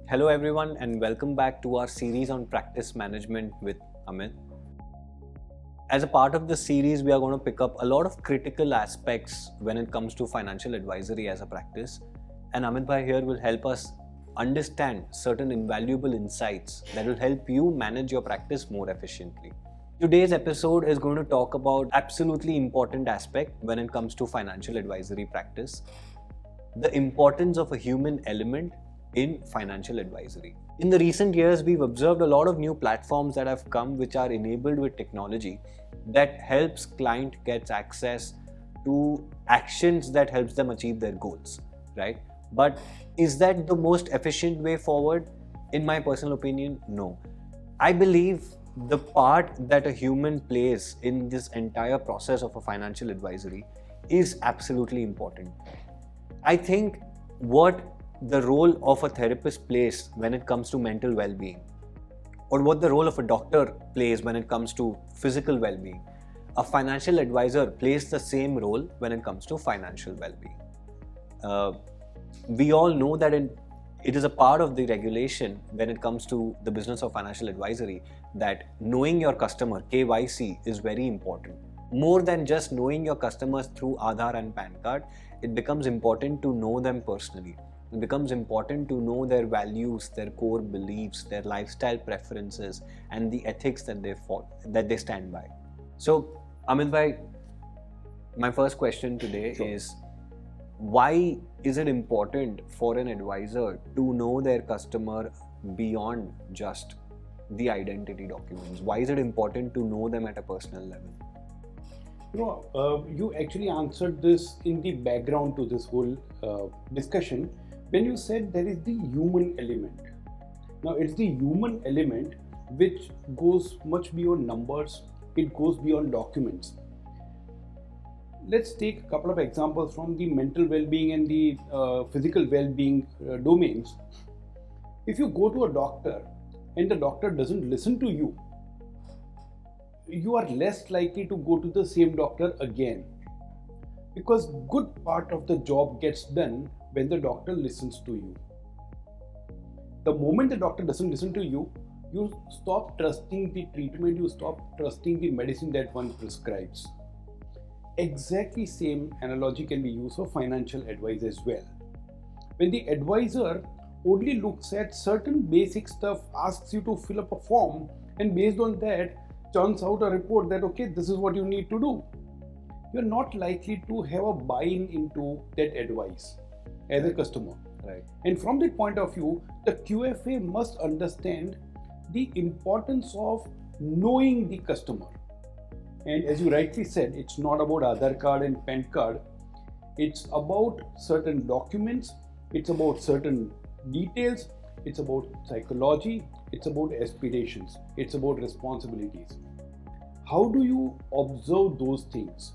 Hello everyone and welcome back to our series on practice management with Amit. As a part of this series, we are going to pick up a lot of critical aspects when it comes to financial advisory as a practice, and Amit bhai here will help us understand certain invaluable insights that will help you manage your practice more efficiently. Today's episode is going to talk about absolutely important aspect when it comes to financial advisory practice, the importance of a human element in financial advisory. In the recent years, we've observed a lot of new platforms that have come which are enabled with technology that helps client gets access to actions that helps them achieve their goals, right? But is that the most efficient way forward? In my personal opinion, no. I believe the part that a human plays in this entire process of a financial advisory is absolutely important. I think what the role of a therapist plays when it comes to mental well-being, or what the role of a doctor plays when it comes to physical well-being, a financial advisor plays the same role when it comes to financial well-being. We all know that it is a part of the regulation when it comes to the business of financial advisory that knowing your customer, KYC, is very important. More than just knowing your customers through Aadhaar and PAN card, it becomes important to know them personally. It becomes important to know their values, their core beliefs, their lifestyle preferences, and the ethics that they stand by. So, Amit bhai, my first question today is, why is it important for an advisor to know their customer beyond just the identity documents? Why is it important to know them at a personal level? You actually answered this in the background to this whole discussion when you said there is the human element. Now, it's the human element which goes much beyond numbers, it goes beyond documents. Let's take a couple of examples from the mental well-being and the physical well-being domains. If you go to a doctor and the doctor doesn't listen to you, you are less likely to go to the same doctor again, because good part of the job gets done when the doctor listens to you. The moment the doctor doesn't listen to you, you stop trusting the treatment, you stop trusting the medicine that one prescribes. Exactly same analogy can be used for financial advice as well. When the advisor only looks at certain basic stuff, asks you to fill up a form, and based on that churns out a report that okay, this is what you need to do, you're not likely to have a buy-in into that advice as a customer. Right. And from that point of view, the QFA must understand the importance of knowing the customer. And as you rightly said, it's not about Aadhaar card and PAN card. It's about certain documents, it's about certain details, it's about psychology, it's about aspirations, it's about responsibilities. How do you observe those things?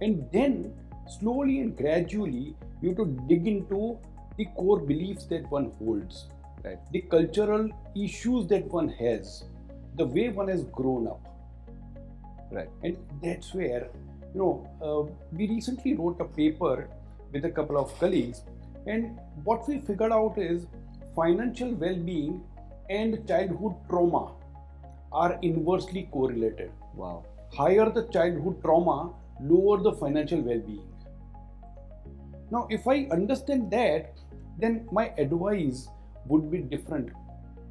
And then slowly and gradually you have to dig into the core beliefs that one holds, right? The cultural issues that one has, the way one has grown up. Right. And that's where, we recently wrote a paper with a couple of colleagues, and what we figured out is financial well-being and childhood trauma are inversely correlated. Wow. Higher the childhood trauma, lower the financial well-being. Now, if I understand that, then my advice would be different.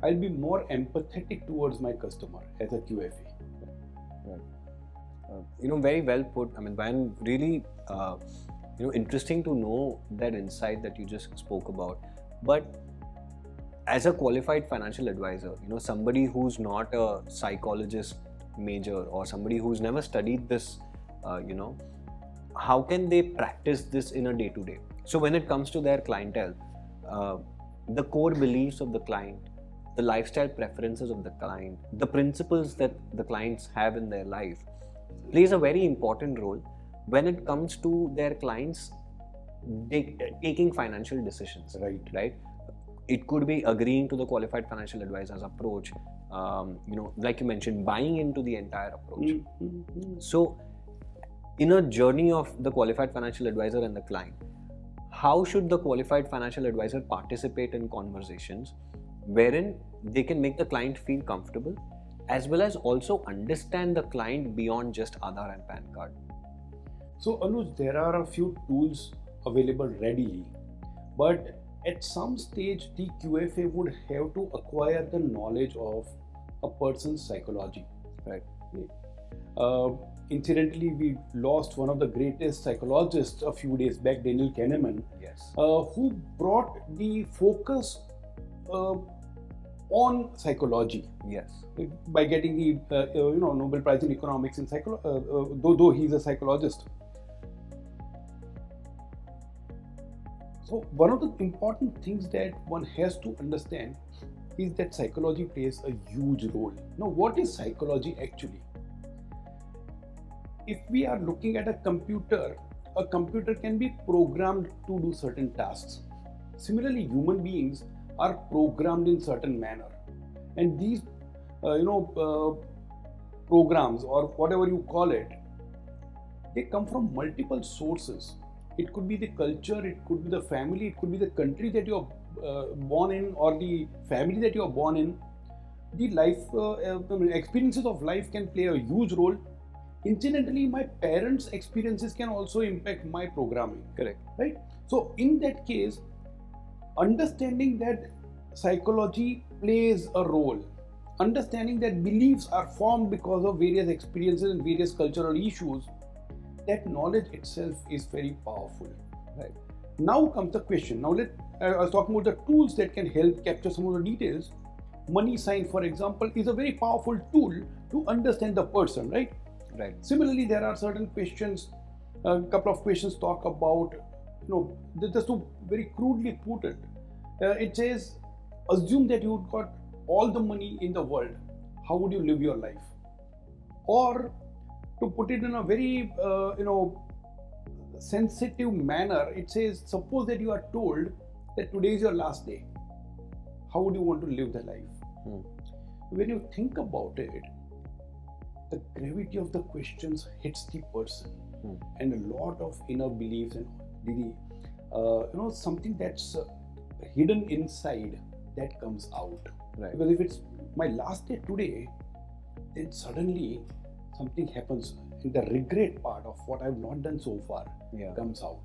I'll be more empathetic towards my customer as a QFA. Right. Very well put. I mean, Brian, really, interesting to know that insight that you just spoke about. But as a qualified financial advisor, somebody who's not a psychologist major or somebody who's never studied this, how can they practice this in a day-to-day? So when it comes to their clientele, the core beliefs of the client, the lifestyle preferences of the client, the principles that the clients have in their life plays a very important role when it comes to their clients taking financial decisions. Right. It could be agreeing to the qualified financial advisor's approach, like you mentioned, buying into the entire approach. So in a journey of the qualified financial advisor and the client, how should the qualified financial advisor participate in conversations wherein they can make the client feel comfortable as well as also understand the client beyond just Aadhaar and PAN card? So Anuj, there are a few tools available readily, but at some stage the QFA would have to acquire the knowledge of a person's psychology. Right. Incidentally, we lost one of the greatest psychologists a few days back, Daniel Kahneman, Yes. who brought the focus on psychology Yes. by getting the Nobel Prize in Economics in though he's a psychologist. So one of the important things that one has to understand is that psychology plays a huge role. Now, what is psychology actually? If we are looking at a computer can be programmed to do certain tasks. Similarly, human beings are programmed in certain manner, and these programs, or whatever you call it, they come from multiple sources. It could be the culture, it could be the family, it could be the country that you are born in, or the family that you are born in. The life experiences of life can play a huge role. Incidentally, my parents' experiences can also impact my programming. Correct. Right? So in that case, understanding that psychology plays a role, understanding that beliefs are formed because of various experiences and various cultural issues, that knowledge itself is very powerful. Right. Now comes the question. Now I was talking about the tools that can help capture some of the details. MoneySign, for example, is a very powerful tool to understand the person, right? Right. Similarly, there are certain questions, a couple of questions talk about, just to very crudely put it, it says, assume that you got all the money in the world, how would you live your life? Or to put it in a very, sensitive manner, it says, suppose that you are told that today is your last day, how would you want to live the life? When you think about it, the gravity of the questions hits the person, and a lot of inner beliefs and something that's hidden inside that comes out. Right. Because if it's my last day today, then suddenly something happens, and the regret part of what I've not done so far comes out.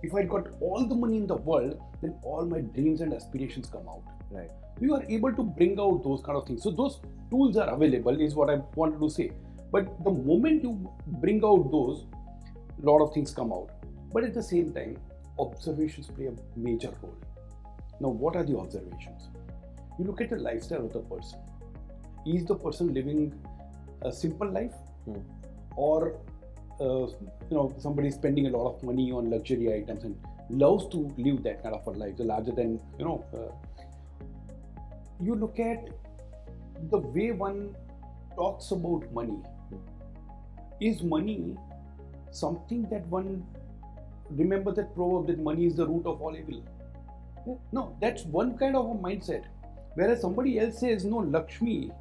If I got all the money in the world, then all my dreams and aspirations come out. Right. You are able to bring out those kind of things. So those tools are available, is what I wanted to say. But the moment you bring out those, a lot of things come out. But at the same time, observations play a major role. Now, what are the observations? You look at the lifestyle of the person. Is the person living a simple life? Or somebody is spending a lot of money on luxury items and loves to live that kind of a life, larger than, you look at the way one talks about money. Is money something that one, remember that proverb that money is the root of all evil? No, that's one kind of a mindset. Whereas somebody else says, no, Lakshmi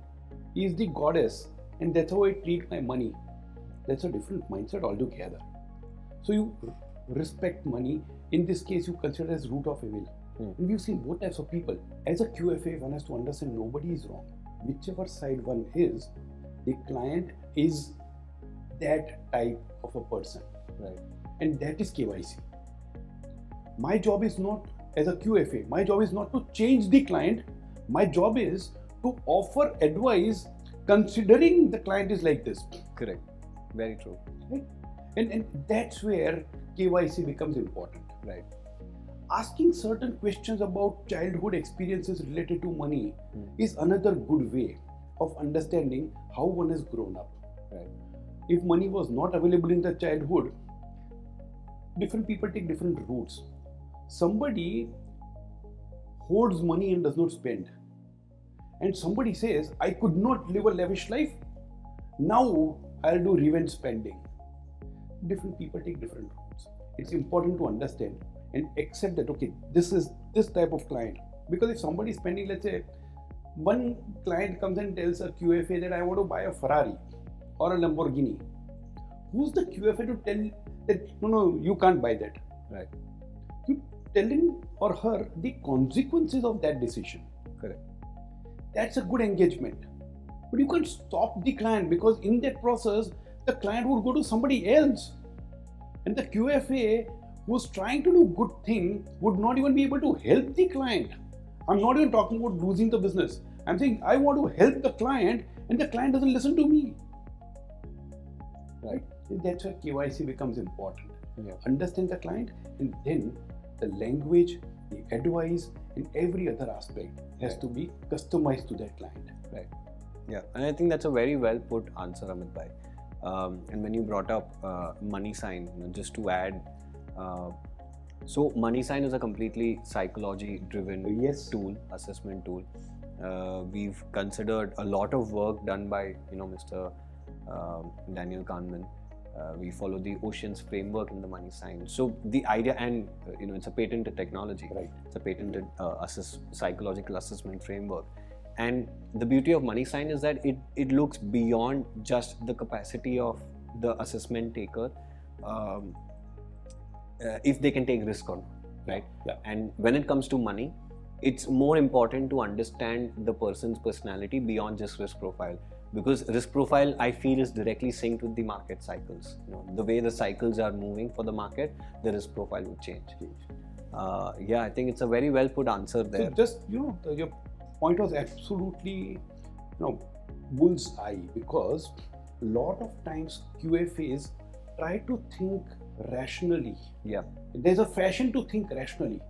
is the goddess and that's how I treat my money. That's a different mindset altogether. So you respect money. In this case, you consider it as root of evil. And we've seen both types of people. As a QFA, one has to understand nobody is wrong. Whichever side one is, the client is that type of a person. Right. And that is KYC. My job is not, as a QFA, my job is not to change the client. My job is to offer advice considering the client is like this. Correct. Very true. Right? And that's where KYC becomes important. Right. Asking certain questions about childhood experiences related to money is another good way of understanding how one has grown up. Right. If money was not available in the childhood, different people take different routes. Somebody hoards money and does not spend. And somebody says, I could not live a lavish life. Now I'll do revenge spending. Different people take different routes. It's important to understand and accept that, okay, this is this type of client. Because if somebody is spending, let's say, one client comes and tells a QFA that I want to buy a Ferrari or a Lamborghini. Who's the QFA to tell that, no, you can't buy that? Right. telling or her the consequences of that decision. Correct. That's a good engagement. But you can't stop the client, because in that process, the client would go to somebody else. And the QFA who's trying to do good thing would not even be able to help the client. I'm not even talking about losing the business. I'm saying I want to help the client and the client doesn't listen to me. Right? That's where KYC becomes important. Yeah. Understand the client, and then the language, the advice, and every other aspect has to be customized to that client. Right. Yeah, and I think that's a very well put answer, Amit bhai. And when you brought up MoneySign, just to add, so MoneySign is a completely psychology-driven Yes. tool, assessment tool. We've considered a lot of work done by Mr. Daniel Kahneman. We follow the Oceans framework in the MoneySign. So the idea, and it's a patented technology. Right. It's a patented psychological assessment framework. And the beauty of MoneySign is that it looks beyond just the capacity of the assessment taker, if they can take risk or not, right? Yeah. And when it comes to money, it's more important to understand the person's personality beyond just risk profile, because risk profile, I feel, is directly synced with the market cycles. The way the cycles are moving for the market, the risk profile would change. Yeah, I think it's a very well put answer there. So just your point was absolutely bull's eye, because a lot of times QFAs try to think rationally. Yeah. There's a fashion to think rationally,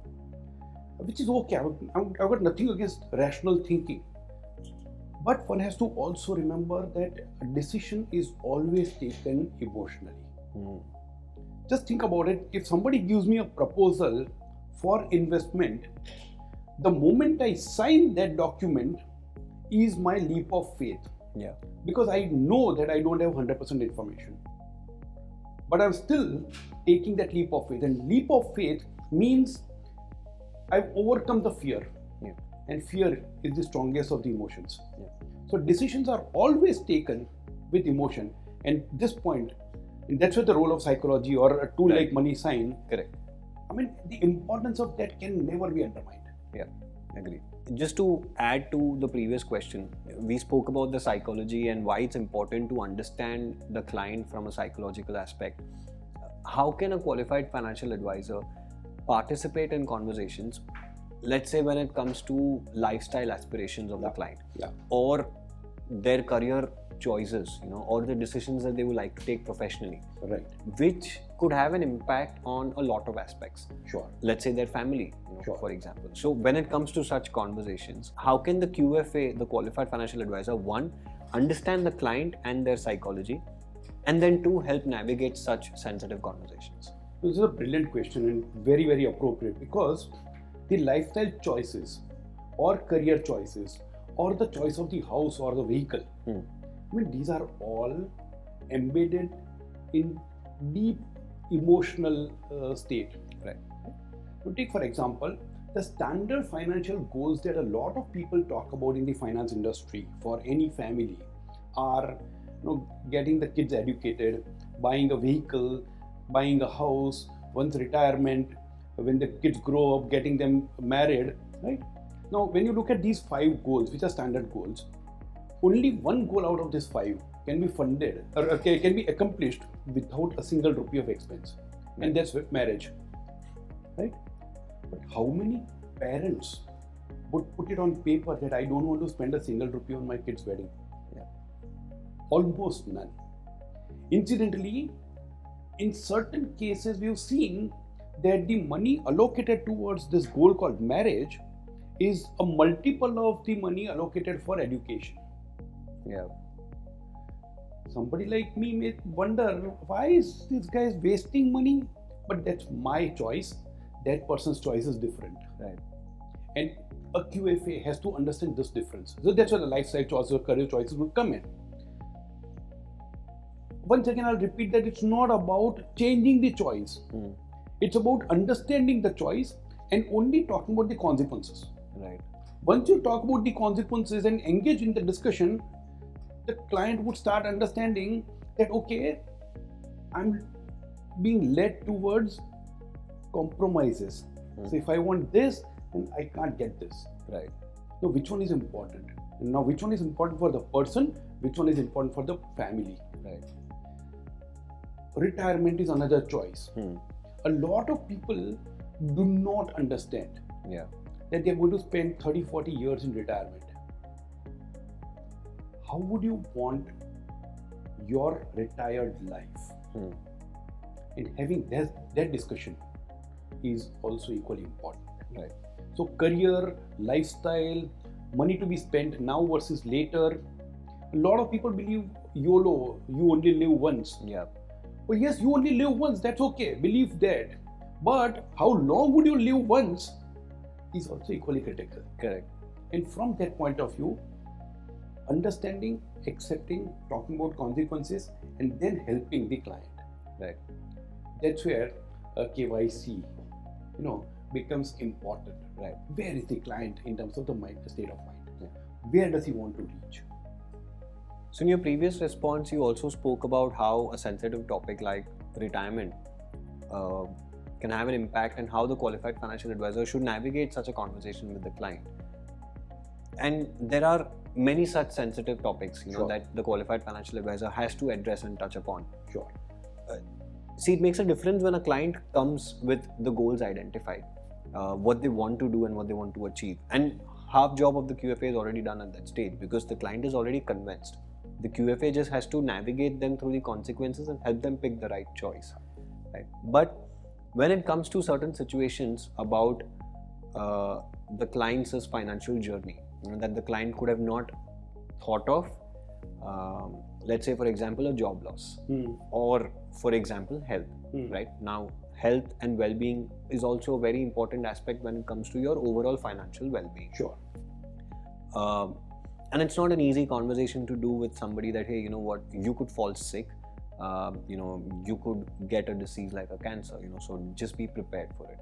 which is okay. I've got nothing against rational thinking. But one has to also remember that a decision is always taken emotionally. Just think about it. If somebody gives me a proposal for investment, the moment I sign that document is my leap of faith. Yeah. Because I know that I don't have 100% information. But I'm still taking that leap of faith. And leap of faith means I've overcome the fear. Yeah. And fear is the strongest of the emotions. Yeah. So decisions are always taken with emotion. And this point, and that's where the role of psychology or a tool like MoneySign. Correct. I mean, the importance of that can never be undermined. Yeah, agree. Just to add to the previous question, we spoke about the psychology and why it's important to understand the client from a psychological aspect. How can a qualified financial advisor participate in conversations, let's say when it comes to lifestyle aspirations of the client, or their career choices, or the decisions that they would like to take professionally, right, which could have an impact on a lot of aspects. Sure. Let's say their family, Sure. for example. So when it comes to such conversations, how can the QFA, the qualified financial advisor, one, understand the client and their psychology, and then two, help navigate such sensitive conversations? This is a brilliant question and very, very appropriate, because the lifestyle choices or career choices or the choice of the house or the vehicle, I mean, these are all embedded in deep emotional state. Right. To take, for example, the standard financial goals that a lot of people talk about in the finance industry for any family are, getting the kids educated, buying a vehicle, buying a house, once retirement, when the kids grow up, getting them married, right? Now, when you look at these 5 goals, which are standard goals, only one goal out of these 5 can be funded or can be accomplished without a single rupee of expense, and that's marriage, right? But how many parents would put it on paper that I don't want to spend a single rupee on my kid's wedding? Yeah. Almost none. Incidentally, in certain cases, we've seen that the money allocated towards this goal called marriage is a multiple of the money allocated for education. Yeah. Somebody like me may wonder, why is this guy wasting money? But that's my choice. That person's choice is different. Right. And a QFA has to understand this difference. So that's where the lifestyle choices or career choices would come in. Once again, I'll repeat that it's not about changing the choice. It's about understanding the choice and only talking about the consequences. Right. Once you talk about the consequences and engage in the discussion, the client would start understanding that, okay, I'm being led towards compromises. So if I want this, then I can't get this. Right. So which one is important? And now which one is important for the person? Which one is important for the family? Right. Retirement is another choice. A lot of people do not understand that they're going to spend 30-40 years in retirement. How would you want your retired life? And having that discussion is also equally important. Right. So career, lifestyle, money to be spent now versus later. A lot of people believe YOLO, you only live once. Yeah. Well, yes, you only live once, that's okay, believe that. But how long would you live once is also equally critical. Correct. And from that point of view, understanding, accepting, talking about consequences, and then helping the client. Right. That's where KYC, becomes important. Right. Where is the client in terms of the state of mind? Yeah. Where does he want to reach? So in your previous response, you also spoke about how a sensitive topic like retirement can have an impact and how the qualified financial advisor should navigate such a conversation with the client. And there are many such sensitive topics, that the qualified financial advisor has to address and touch upon. Sure. See, it makes a difference when a client comes with the goals identified, what they want to do and what they want to achieve. And half job of the QFA is already done at that stage because the client is already convinced. The QFA just has to navigate them through the consequences and help them pick the right choice. Right? But when it comes to certain situations about the client's financial journey, that the client could have not thought of, let's say for example a job loss or for example health. Right? Now health and well-being is also a very important aspect when it comes to your overall financial well-being. Sure. And it's not an easy conversation to do with somebody that, hey, you know what, you could fall sick, you could get a disease like a cancer, so just be prepared for it.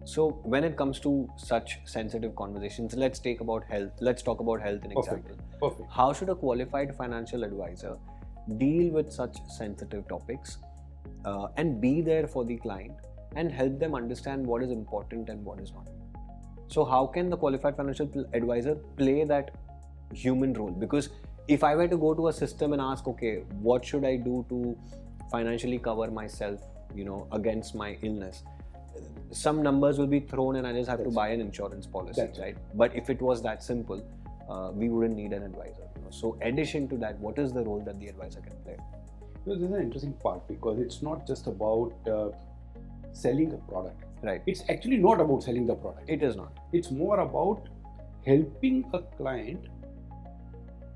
So when it comes to such sensitive conversations, let's talk about health in example. Perfect. How should a qualified financial advisor deal with such sensitive topics and be there for the client and help them understand what is important and what is not? So how can the qualified financial advisor play that human role? Because if I were to go to a system and ask, okay, what should I do to financially cover myself, against my illness, some numbers will be thrown and I just have to buy an insurance policy, right? But if it was that simple, we wouldn't need an advisor. So addition to that, what is the role that the advisor can play? This is an interesting part because it's not just about selling a product. Right. It's actually not about selling the product. It is not. It's more about helping a client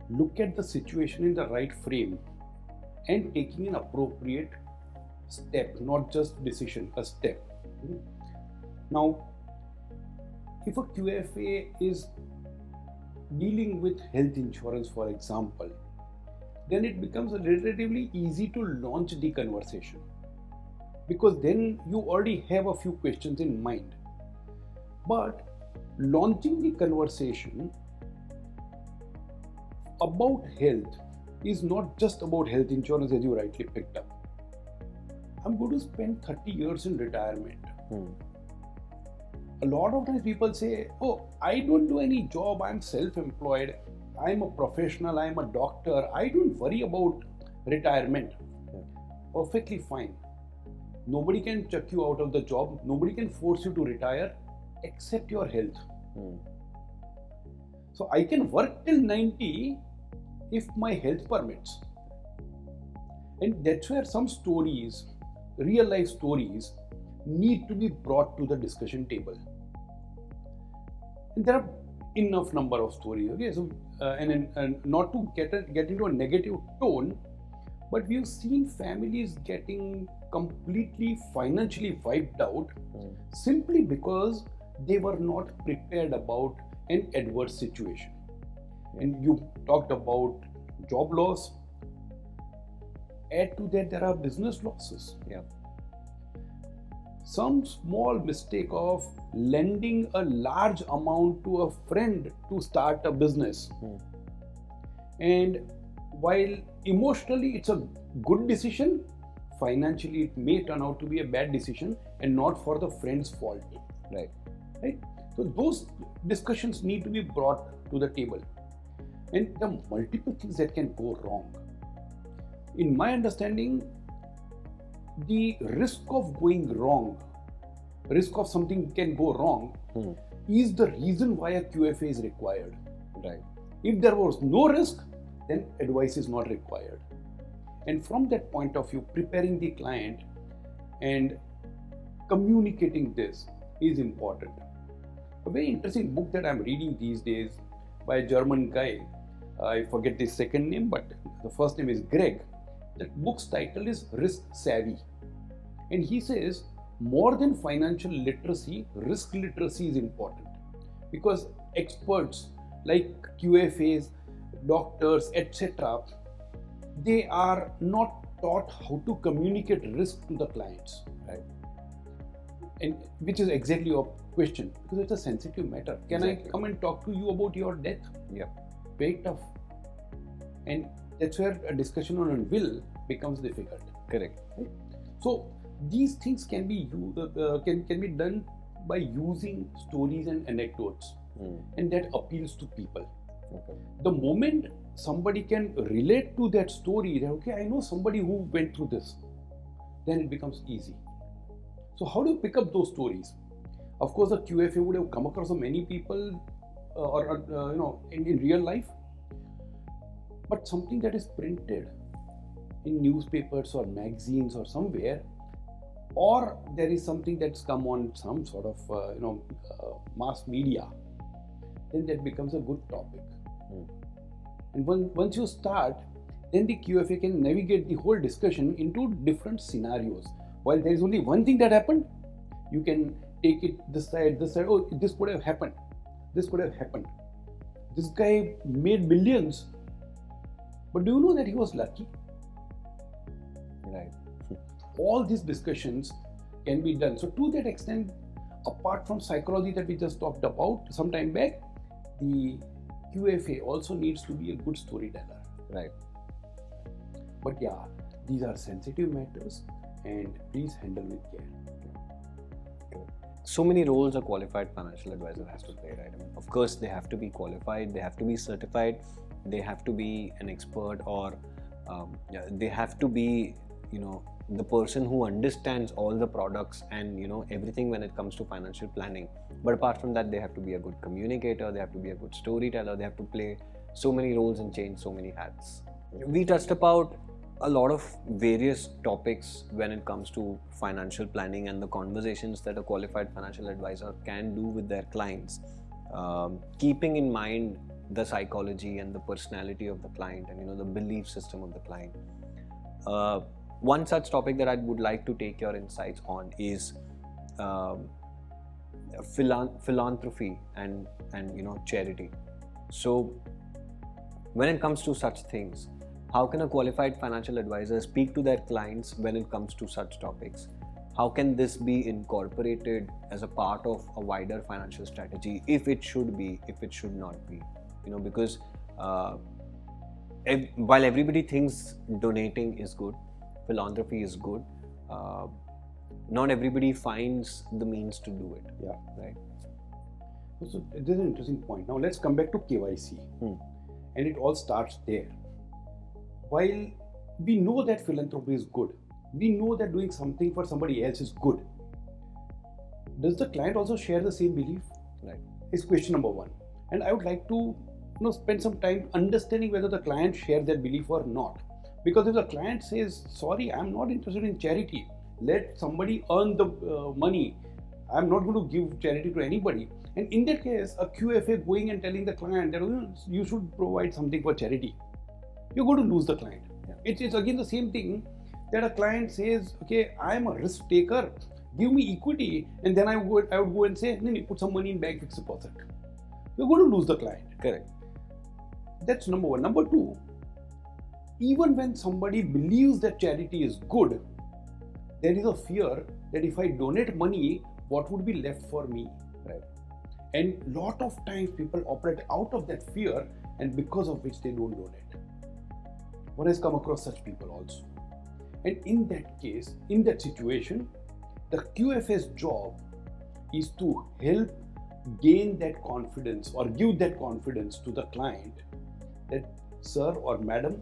look at the situation in the right frame and taking an appropriate step, not just decision, a step. Now, if a QFA is dealing with health insurance, for example, then it becomes relatively easy to launch the conversation because then you already have a few questions in mind. But launching the conversation about health is not just about health insurance, as you rightly picked up. I'm going to spend 30 years in retirement. A lot of times people say, oh, I don't do any job, I'm self-employed, I'm a professional, I'm a doctor, I don't worry about retirement. Perfectly fine. Nobody can chuck you out of the job, nobody can force you to retire except your health. So I can work till 90 if my health permits. And that's where some stories, real life stories, need to be brought to the discussion table. And there are enough number of stories. Okay, so and not to get into a negative tone, but we've seen families getting completely financially wiped out simply because they were not prepared about an adverse situation. And you talked about job loss. Add to that, there are business losses. Some small mistake of lending a large amount to a friend to start a business. And while emotionally it's a good decision, financially it may turn out to be a bad decision and not for the friend's fault. Right. Right? So those discussions need to be brought to the table. And there are multiple things that can go wrong. In my understanding, the risk of going wrong, risk of something can go wrong, is the reason why a QFA is required. Right. If there was no risk, then advice is not required. And from that point of view, preparing the client and communicating this is important. A very interesting book that I'm reading these days by a German guy, I forget his second name, but the first name is Greg. That book's title is Risk Savvy. And he says, more than financial literacy, risk literacy is important. Because experts like QFAs, doctors, etc., they are not taught how to communicate risk to the clients. Right. And which is exactly your question, because it's a sensitive matter. Can Exactly. I come and talk to you about your death? Yeah. Very tough. And that's where a discussion on a will becomes difficult. Correct. Right? So these things can be can be done by using stories and anecdotes, and that appeals to people. Okay. The moment somebody can relate to that story, that okay, I know somebody who went through this, then it becomes easy. So how do you pick up those stories? Of course, a QFA would have come across many people, in real life, but something that is printed in newspapers or magazines or somewhere, or there is something that's come on some sort of mass media, then that becomes a good topic. And once you start, then the QFA can navigate the whole discussion into different scenarios. While there is only one thing that happened, you can take it this side, oh, this could have happened. This could have happened. This guy made millions, but do you know that he was lucky? Right. All these discussions can be done. So to that extent, apart from psychology that we just talked about some time back, the QFA also needs to be a good storyteller. Right. But yeah, these are sensitive matters, and please handle with care. So many roles a qualified financial advisor has to play, right? I mean, of course, they have to be qualified, they have to be certified, they have to be an expert, or they have to be, the person who understands all the products and everything when it comes to financial planning. But apart from that, they have to be a good communicator, they have to be a good storyteller, they have to play so many roles and change so many hats. We touched about a lot of various topics when it comes to financial planning and the conversations that a qualified financial advisor can do with their clients, keeping in mind the psychology and the personality of the client and the belief system of the client. One such topic that I would like to take your insights on is philanthropy and charity. So when it comes to such things, how can a qualified financial advisor speak to their clients when it comes to such topics? How can this be incorporated as a part of a wider financial strategy, if it should be, if it should not be? Because while everybody thinks donating is good, philanthropy is good, not everybody finds the means to do it. Yeah. Right. So this is an interesting point. Now let's come back to KYC. And it all starts there. While we know that philanthropy is good, we know that doing something for somebody else is good, does the client also share the same belief? Right. Is question number one. And I would like to spend some time understanding whether the client shares that belief or not. Because if the client says, sorry, I'm not interested in charity, let somebody earn the money, I'm not going to give charity to anybody. And in that case, a QFA going and telling the client that you should provide something for charity, you're going to lose the client. Yeah. It's again the same thing that a client says, okay, I'm a risk taker, give me equity, and then I would go and say, put some money in bank fixed deposit. You're going to lose the client. Correct. That's number one. Number two, even when somebody believes that charity is good, there is a fear that if I donate money, what would be left for me? Right. And lot of times people operate out of that fear, and because of which they don't donate. One has come across such people also. And in that case, in that situation, the QFA's job is to help gain that confidence or give that confidence to the client that, sir or madam,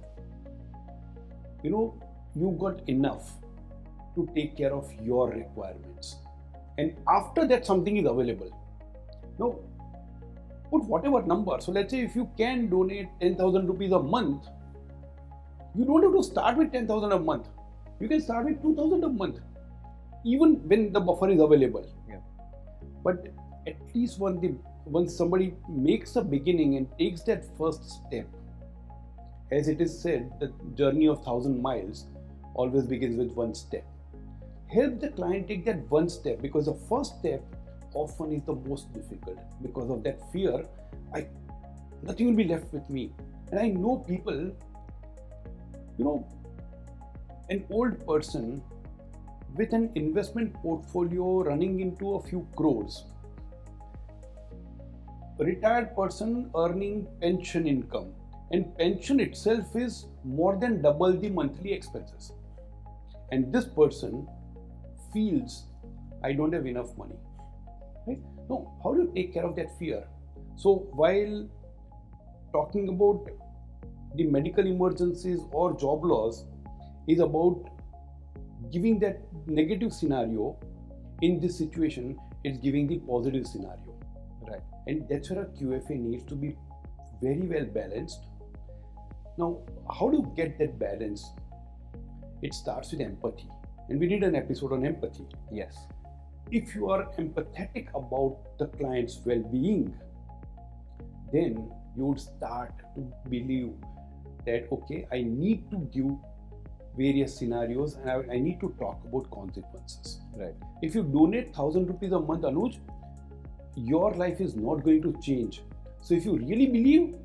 you got enough to take care of your requirements. And after that, something is available. Now, put whatever number. So let's say if you can donate 10,000 rupees a month, you don't have to start with 10,000 a month. You can start with 2,000 a month, even when the buffer is available. Yeah. But at least once somebody makes a beginning and takes that first step, as it is said, the journey of 1,000 miles always begins with one step. Help the client take that one step, because the first step often is the most difficult. Because of that fear, nothing will be left with me. And I know people, an old person with an investment portfolio running into a few crores, a retired person earning pension income, and pension itself is more than double the monthly expenses. And this person feels, I don't have enough money. Right? Now, how do you take care of that fear? So while talking about the medical emergencies or job loss is about giving that negative scenario, in this situation, it's giving the positive scenario. Right. And that's where a QFA needs to be very well balanced. Now, how do you get that balance? It starts with empathy. And we did an episode on empathy. Yes. If you are empathetic about the client's well-being, then you would start to believe that, okay, I need to give various scenarios and I need to talk about consequences. Right. If you donate 1,000 rupees a month, Anooj, your life is not going to change. So if you really believe,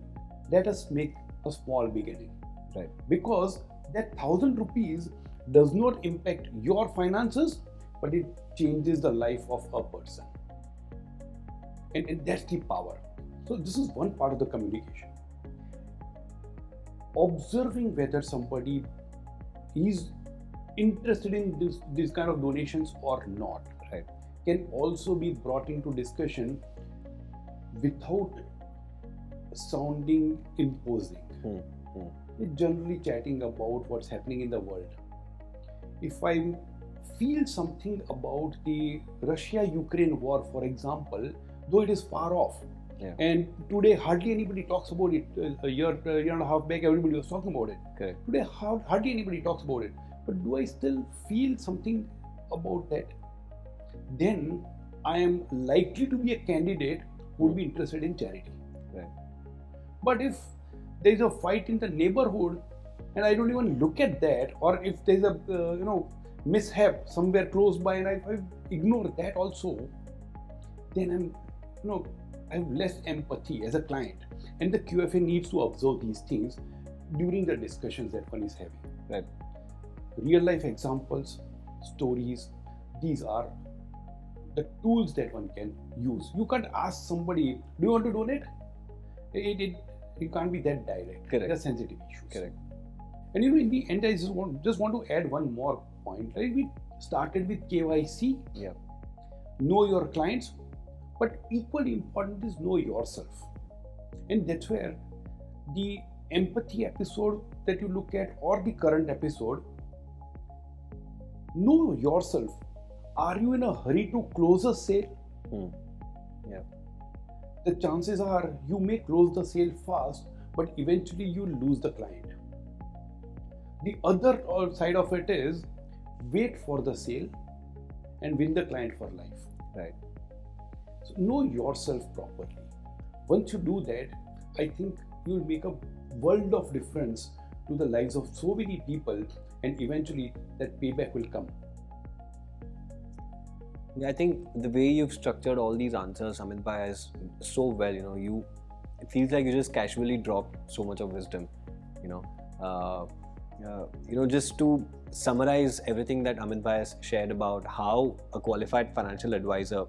let us make a small beginning. Right. Because that 1,000 rupees does not impact your finances, but it changes the life of a person. And that's the power. So this is one part of the communication. Observing whether somebody is interested in this kind of donations or not, Right. can also be brought into discussion without sounding imposing. We're generally chatting about what's happening in the world. If I feel something about the Russia-Ukraine war, for example, though it is far off, and today hardly anybody talks about it. A year and a half back, everybody was talking about it. Correct. Today, hardly anybody talks about it. But do I still feel something about that? Then I am likely to be a candidate who would be interested in charity. Right. But if there is a fight in the neighborhood and I don't even look at that, or if there is a mishap somewhere close by and I ignore that also, then I have less empathy as a client. And the QFA needs to observe these things during the discussions that one is having. Right. Real life examples, stories, these are the tools that one can use. You can't ask somebody, do you want to donate? It can't be that direct. Correct. They're sensitive issues. Correct. And in the end, I just want to add one more point. Right? We started with KYC. Yeah. Know your clients, but equally important is know yourself. And that's where the empathy episode that you look at, or the current episode, know yourself. Are you in a hurry to close a sale? Yeah. The chances are you may close the sale fast, but eventually you lose the client. The other side of it is wait for the sale and win the client for life. Right. So know yourself properly. Once you do that, I think you will make a world of difference to the lives of so many people, and eventually that payback will come. I think the way you've structured all these answers, Amit Bhai, is so well. It feels like you just casually dropped so much of wisdom. Just to summarize everything that Amit Bhai has shared about how a qualified financial advisor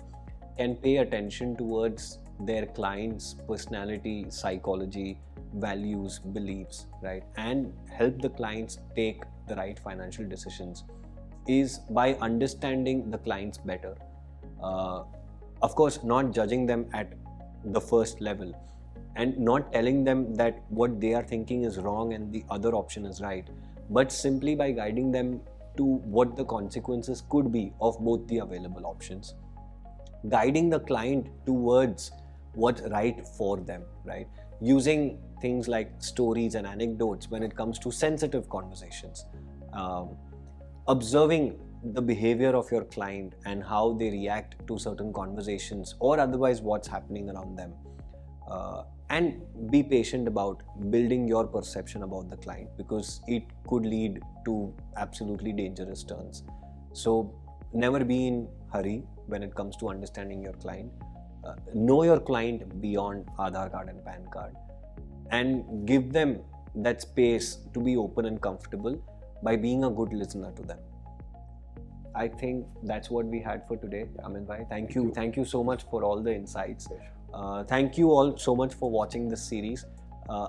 can pay attention towards their clients' personality, psychology, values, beliefs, right, and help the clients take the right financial decisions, is by understanding the clients better, Of course, not judging them at the first level and not telling them that what they are thinking is wrong and the other option is right, but simply by guiding them to what the consequences could be of both the available options, guiding the client towards what's right for them, right? Using things like stories and anecdotes when it comes to sensitive conversations, observing the behavior of your client and how they react to certain conversations or otherwise what's happening around them, and be patient about building your perception about the client, because it could lead to absolutely dangerous turns. So never be in hurry when it comes to understanding your client. Know your client beyond Aadhaar card and PAN card, and give them that space to be open and comfortable by being a good listener to them. I think that's what we had for today, Amit bhai. Thank you so much for all the insights. Thank you all so much for watching this series.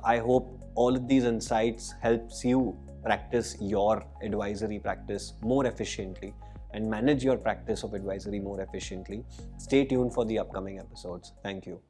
I hope all of these insights helps you practice your advisory practice more efficiently and manage your practice of advisory more efficiently. Stay tuned for the upcoming episodes. Thank you.